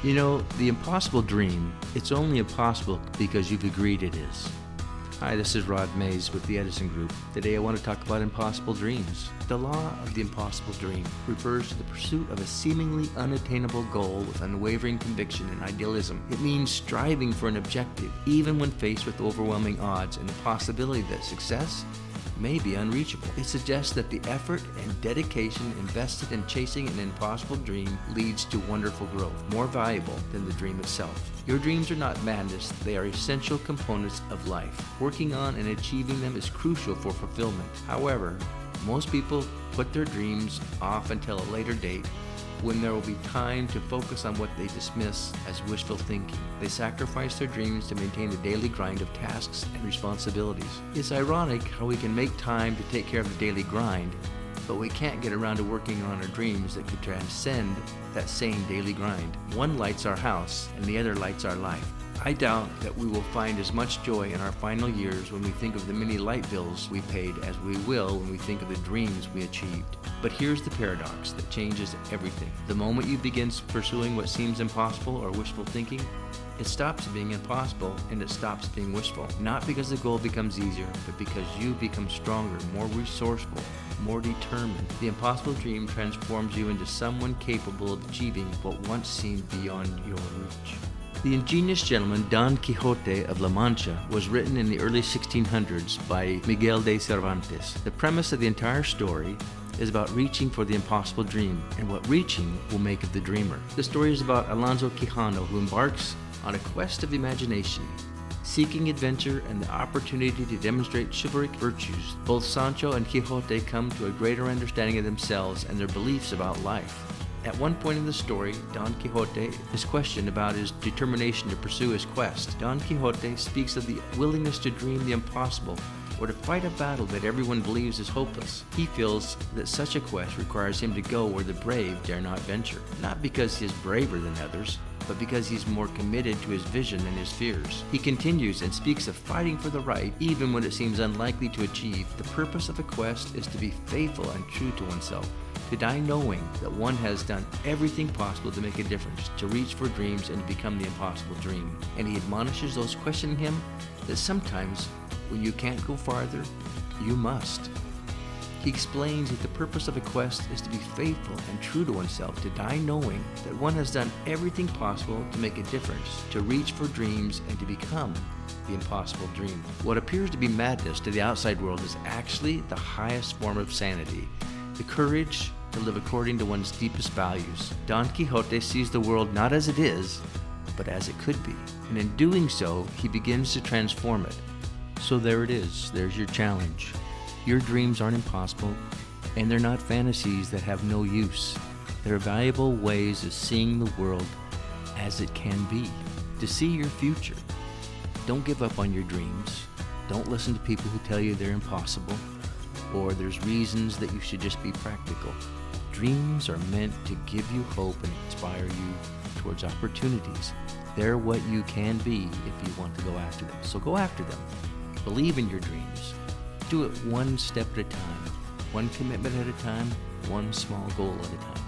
You know, the impossible dream, it's only impossible because you've agreed it is. Hi, this is Rod Mays with the Edison Group. Today I want to talk about impossible dreams. The law of the impossible dream refers to the pursuit of a seemingly unattainable goal with unwavering conviction and idealism. It means striving for an objective, even when faced with overwhelming odds and the possibility that success may be unreachable. It suggests that the effort and dedication invested in chasing an impossible dream leads to wonderful growth, more valuable than the dream itself. Your dreams are not madness, they are essential components of life. Working on and achieving them is crucial for fulfillment. However, most people put their dreams off until a later date when there will be time to focus on what they dismiss as wishful thinking. They sacrifice their dreams to maintain the daily grind of tasks and responsibilities. It's ironic how we can make time to take care of the daily grind, but we can't get around to working on our dreams that could transcend that same daily grind. One lights our house and the other lights our life. I doubt that we will find as much joy in our final years when we think of the many light bills we paid as we will when we think of the dreams we achieved. But here's the paradox that changes everything. The moment you begin pursuing what seems impossible or wishful thinking, it stops being impossible and it stops being wishful. Not because the goal becomes easier, but because you become stronger, more resourceful, more determined. The impossible dream transforms you into someone capable of achieving what once seemed beyond your reach. The ingenious gentleman Don Quixote of La Mancha was written in the early 1600s by Miguel de Cervantes. The premise of the entire story is about reaching for the impossible dream and what reaching will make of the dreamer. The story is about Alonso Quijano, who embarks on a quest of imagination, seeking adventure and the opportunity to demonstrate chivalric virtues. Both Sancho and Quixote come to a greater understanding of themselves and their beliefs about life. At one point in the story, Don Quixote is questioned about his determination to pursue his quest. Don Quixote speaks of the willingness to dream the impossible or to fight a battle that everyone believes is hopeless. He feels that such a quest requires him to go where the brave dare not venture, not because he is braver than others, but because he's more committed to his vision than his fears. He continues and speaks of fighting for the right, even when it seems unlikely to achieve. The purpose of a quest is to be faithful and true to oneself, to die knowing that one has done everything possible to make a difference, to reach for dreams and to become the impossible dream. And he admonishes those questioning him that sometimes when you can't go farther, you must. He explains that the purpose of a quest is to be faithful and true to oneself, to die knowing that one has done everything possible to make a difference, to reach for dreams and to become the impossible dream. What appears to be madness to the outside world is actually the highest form of sanity, the courage to live according to one's deepest values. Don Quixote sees the world not as it is, but as it could be. And in doing so, he begins to transform it. So there it is. There's your challenge. Your dreams aren't impossible, and they're not fantasies that have no use. They're valuable ways of seeing the world as it can be, to see your future. Don't give up on your dreams. Don't listen to people who tell you they're impossible, or there's reasons that you should just be practical. Dreams are meant to give you hope and inspire you towards opportunities. They're what you can be if you want to go after them. So go after them. Believe in your dreams. Do it one step at a time, one commitment at a time, one small goal at a time.